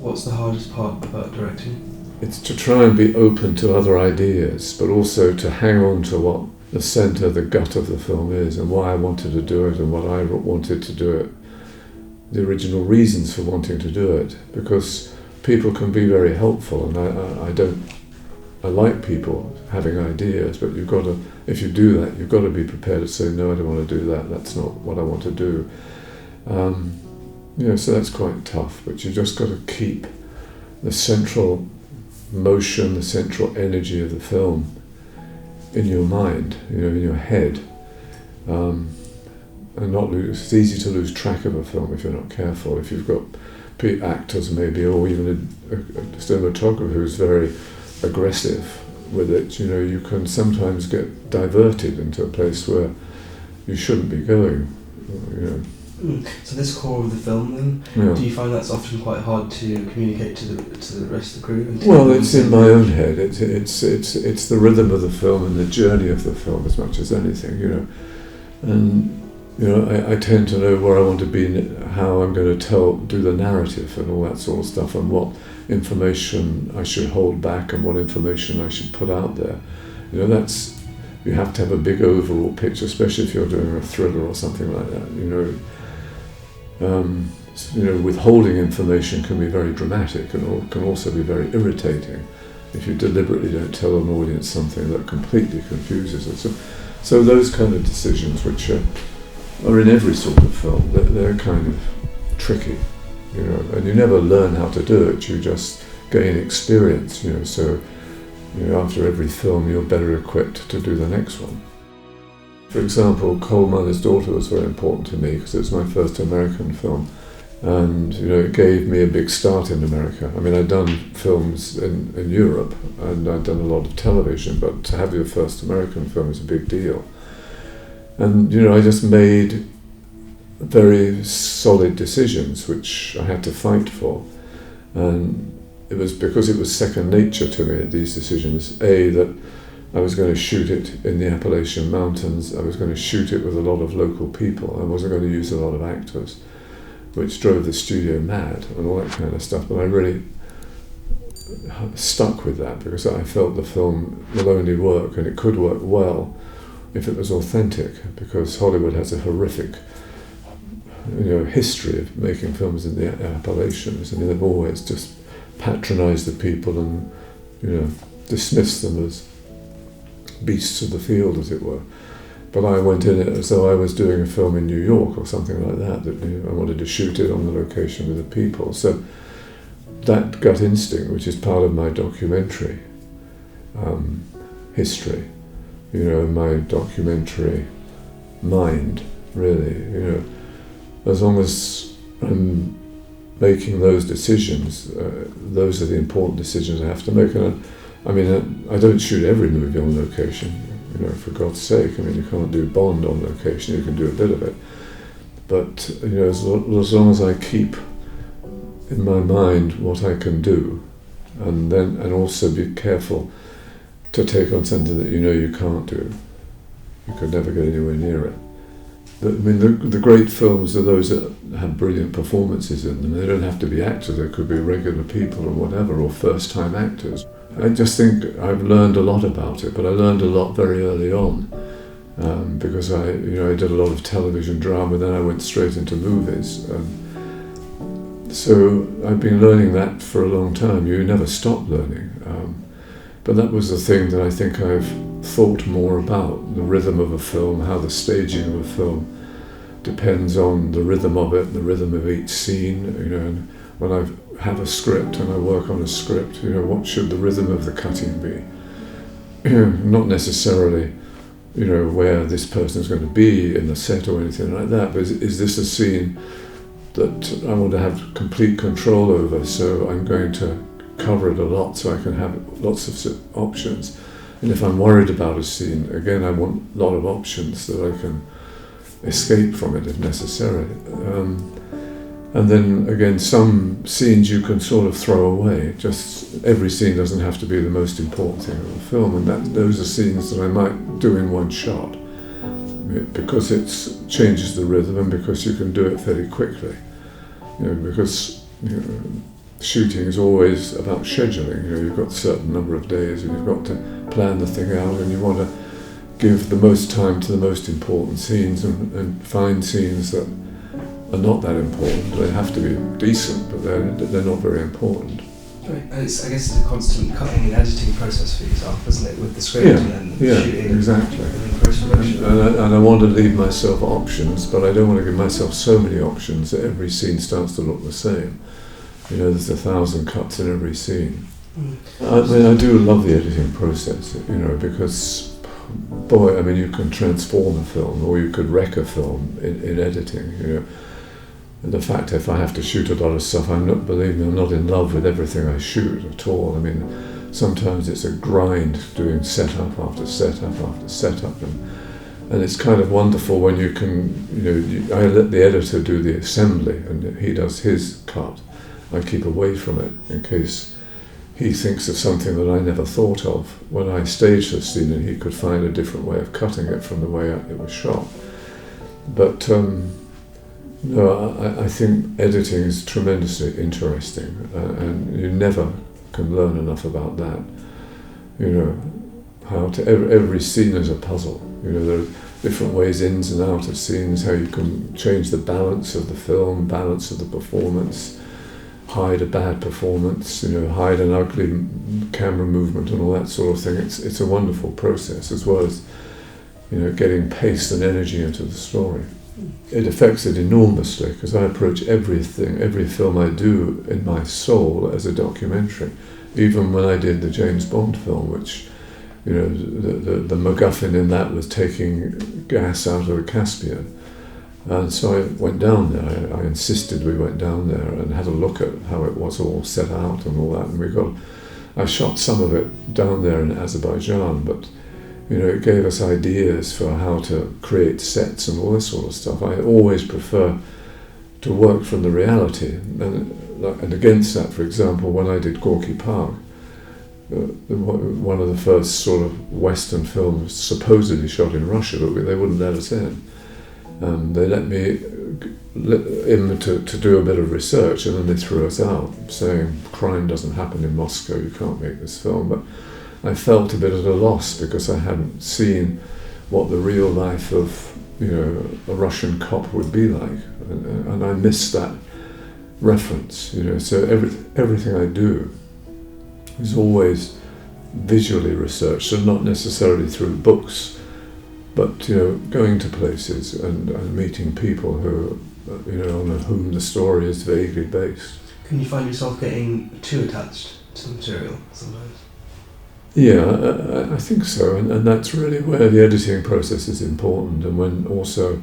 What's the hardest part about directing? It's to try and be open to other ideas, but also to hang on to what the centre, the gut of the film is, and why I wanted to do it, and what I wanted to do it, the original reasons for wanting to do it, because people can be very helpful, and I like people having ideas, but you've got to, if you do that, you've got to be prepared to say, no, I don't want to do that, that's not what I want to do. So that's quite tough, but you've just got to keep the central motion, the central energy of the film in your mind, in your head, and not lose. It's easy to lose track of a film if you're not careful. If you've got actors maybe, or even a cinematographer who's very aggressive with it, you can sometimes get diverted into a place where you shouldn't be going. So this core of the film then, Yeah. do you find that's often quite hard to communicate to the rest of the crew? Well, it's in my own head. It's the rhythm of the film and the journey of the film as much as anything, And I tend to know where I want to be, how I'm going to do the narrative and all that sort of stuff, and what information I should hold back and what information I should put out there. You have to have a big overall picture, especially if you're doing a thriller or something like that. Withholding information can be very dramatic and can also be very irritating if you deliberately don't tell an audience something that completely confuses it. So those kind of decisions, which are in every sort of film, they're kind of tricky, and you never learn how to do it, you just gain experience, so after every film you're better equipped to do the next one. For example, Coal Miner's Daughter was very important to me because it was my first American film, and it gave me a big start in America. I mean, I'd done films in Europe and I'd done a lot of television, but to have your first American film is a big deal. And I just made very solid decisions which I had to fight for, and it was because it was second nature to me, these decisions. That I was going to shoot it in the Appalachian Mountains, I was going to shoot it with a lot of local people, I wasn't going to use a lot of actors, which drove the studio mad and all that kind of stuff. But I really stuck with that because I felt the film will only work, and it could work well, if it was authentic, because Hollywood has a horrific history of making films in the Appalachians. I mean, they've always just patronised the people and dismissed them as beasts of the field, as it were. But I went in it as though I was doing a film in New York or something like that, I wanted to shoot it on the location with the people. So that gut instinct, which is part of my documentary history, my documentary mind, really, as long as I'm making those decisions, those are the important decisions I have to make. And I don't shoot every movie on location, for God's sake. I mean, you can't do Bond on location, you can do a bit of it. But, as long as I keep in my mind what I can do, and also be careful to take on something that you can't do, you could never get anywhere near it. The great films are those that have brilliant performances in them. They don't have to be actors, they could be regular people or whatever, or first-time actors. I just think I've learned a lot about it, but I learned a lot very early on, because I did a lot of television drama, then I went straight into movies. So I've been learning that for a long time. You never stop learning. But that was the thing that I think I've thought more about, the rhythm of a film, how the staging of a film depends on the rhythm of it, the rhythm of each scene, and when I have a script and I work on a script, what should the rhythm of the cutting be? Not necessarily, where this person is going to be in the set or anything like that, but is this a scene that I want to have complete control over, so I'm going to cover it a lot so I can have lots of options. And if I'm worried about a scene, again, I want a lot of options that I can escape from it if necessary. And then again, some scenes you can sort of throw away. Just every scene doesn't have to be the most important thing of the film, and those are scenes that I might do in one shot because it changes the rhythm and because you can do it fairly quickly. Because shooting is always about scheduling. You've got a certain number of days and you've got to plan the thing out, and you want to give the most time to the most important scenes and find scenes that are not that important. They have to be decent, but they're not very important. Right. And I guess it's a constant cutting and editing process for yourself, isn't it, with the script and then shooting exactly. and then post-production. And I want to leave myself options, but I don't want to give myself so many options that every scene starts to look the same. There's 1,000 cuts in every scene. I mean, I do love the editing process, because, boy, I mean, you can transform a film, or you could wreck a film in editing, And the fact, if I have to shoot a lot of stuff, believe me, I'm not in love with everything I shoot at all. I mean, sometimes it's a grind doing setup after setup after setup, and it's kind of wonderful when you can, I let the editor do the assembly and he does his cut. I keep away from it in case he thinks of something that I never thought of when I staged the scene, and he could find a different way of cutting it from the way it was shot. But no, I think editing is tremendously interesting, and you never can learn enough about that. How to every scene is a puzzle. There are different ways, ins and out of scenes, how you can change the balance of the film, balance of the performance, hide a bad performance, hide an ugly camera movement and all that sort of thing. It's a wonderful process, as well as getting pace and energy into the story. It affects it enormously, because I approach every film I do in my soul as a documentary. Even when I did the James Bond film, which, the MacGuffin in that was taking gas out of the Caspian. And so I went down there, I insisted we went down there and had a look at how it was all set out and all that. And I shot some of it down there in Azerbaijan, but it gave us ideas for how to create sets and all this sort of stuff. I always prefer to work from the reality. And against that, for example, when I did Gorky Park, one of the first sort of Western films supposedly shot in Russia, but they wouldn't let us in. They let me in to do a bit of research, and then they threw us out, saying crime doesn't happen in Moscow, you can't make this film. But I felt a bit at a loss, because I hadn't seen what the real life of a Russian cop would be like, and I missed that reference. So everything I do is always visually researched, and not necessarily through books, but going to places and meeting people who on whom the story is vaguely based. Can you find yourself getting too attached to the material sometimes? Yeah, I think so, and that's really where the editing process is important, and when also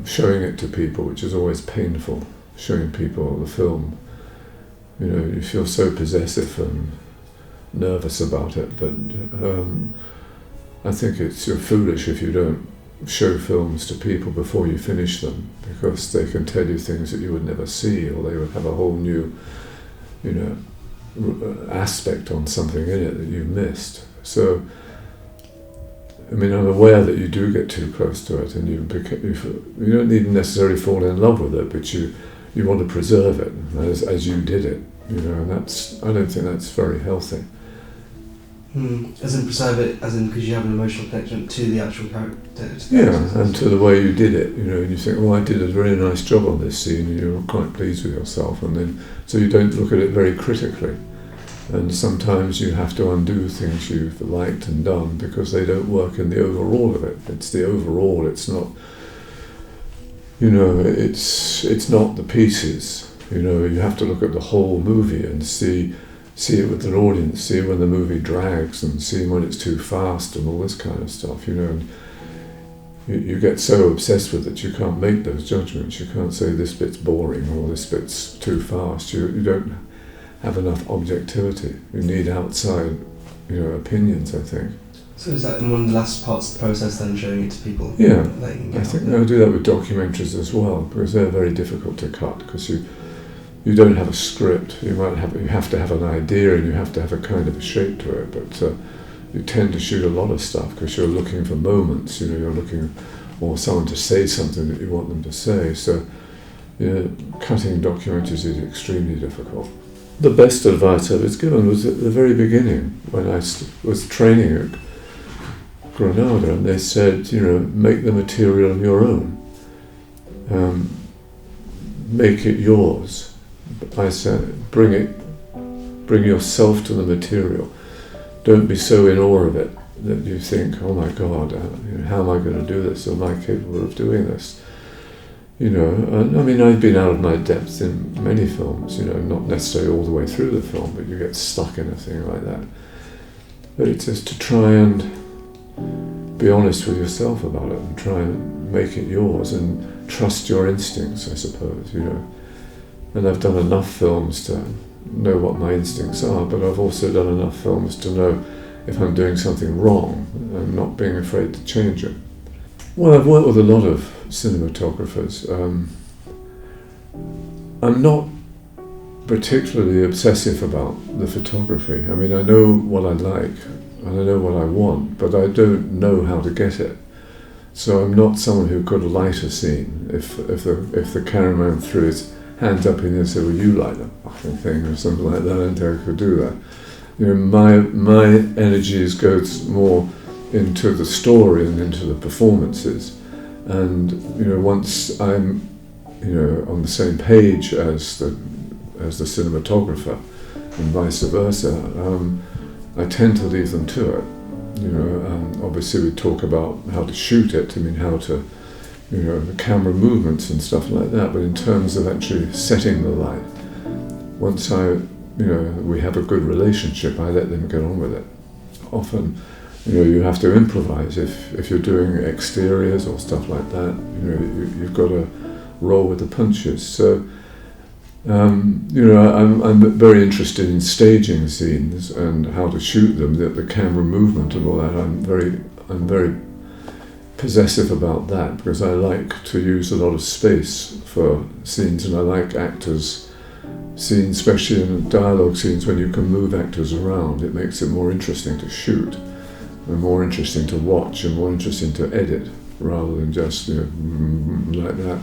showing it to people, which is always painful, showing people the film. You feel so possessive and nervous about it, but I think you're foolish if you don't show films to people before you finish them, because they can tell you things that you would never see, or they would have a whole new, aspect on something in it that you missed. So, I mean, I'm aware that you do get too close to it, and you don't need necessarily fall in love with it, but you want to preserve it as you did it, and I don't think that's very healthy. As in preserve it, as in because you have an emotional connection to the actual character. And to the way you did it, and you think, I did a very nice job on this scene, and you're quite pleased with yourself, and then so you don't look at it very critically. And sometimes you have to undo things you've liked and done because they don't work in the overall of it. It's the overall. It's not. It's not the pieces. You have to look at the whole movie and see it with an audience, see when the movie drags, and see when it's too fast and all this kind of stuff. And you get so obsessed with it, you can't make those judgments. You can't say this bit's boring or this bit's too fast. You don't have enough objectivity. You need outside, opinions, I think. So is that in one of the last parts of the process, then showing it to people? Yeah, I think I do that with documentaries as well, because they're very difficult to cut, because you don't have a script. You have to have an idea, and you have to have a kind of a shape to it, but you tend to shoot a lot of stuff because you're looking for moments, you're looking for someone to say something that you want them to say. So Cutting documentaries is extremely difficult. The best advice I was given was at the very beginning when I was training at Granada, and they said, make the material on your own, make it yours. I said, bring yourself to the material. Don't be so in awe of it that you think, oh my God, how am I going to do this? Am I capable of doing this? And I mean, I've been out of my depth in many films, not necessarily all the way through the film, but you get stuck in a thing like that. But it's just to try and be honest with yourself about it and try and make it yours and trust your instincts, I suppose, And I've done enough films to know what my instincts are, but I've also done enough films to know if I'm doing something wrong and not being afraid to change it. Well, I've worked with a lot of cinematographers. I'm not particularly obsessive about the photography. I mean, I know what I like and I know what I want, but I don't know how to get it. So I'm not someone who could light a scene. If the cameraman threw his hand up in there and said, well, you light the fucking thing or something like that, I don't think I could do that. My energies goes more into the story and into the performances. And once I'm on the same page as the cinematographer and vice versa, I tend to leave them to it. Obviously we talk about how to shoot it, how to the camera movements and stuff like that, but in terms of actually setting the light, once we have a good relationship, I let them get on with it. Often you have to improvise if you're doing exteriors or stuff like that. You've got to roll with the punches. So I'm very interested in staging scenes and how to shoot them, the camera movement and all that. I'm very possessive about that because I like to use a lot of space for scenes, and I like actors' scenes, especially in dialogue scenes when you can move actors around. It makes it more interesting to shoot, and more interesting to watch, and more interesting to edit, rather than just like that.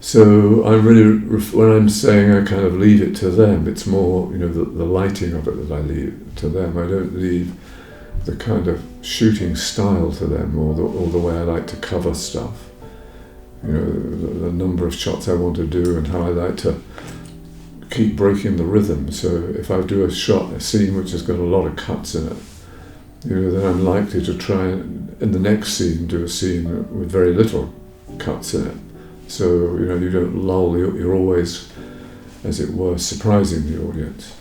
So I'm really, when I'm saying I kind of leave it to them, it's more the lighting of it that I leave to them. I don't leave the kind of shooting style to them, or the way I like to cover stuff. The number of shots I want to do and how I like to keep breaking the rhythm. So if I do a scene which has got a lot of cuts in it, then I'm likely to try and, in the next scene, do a scene with very little cuts in it. So, you don't lull, you're always, as it were, surprising the audience.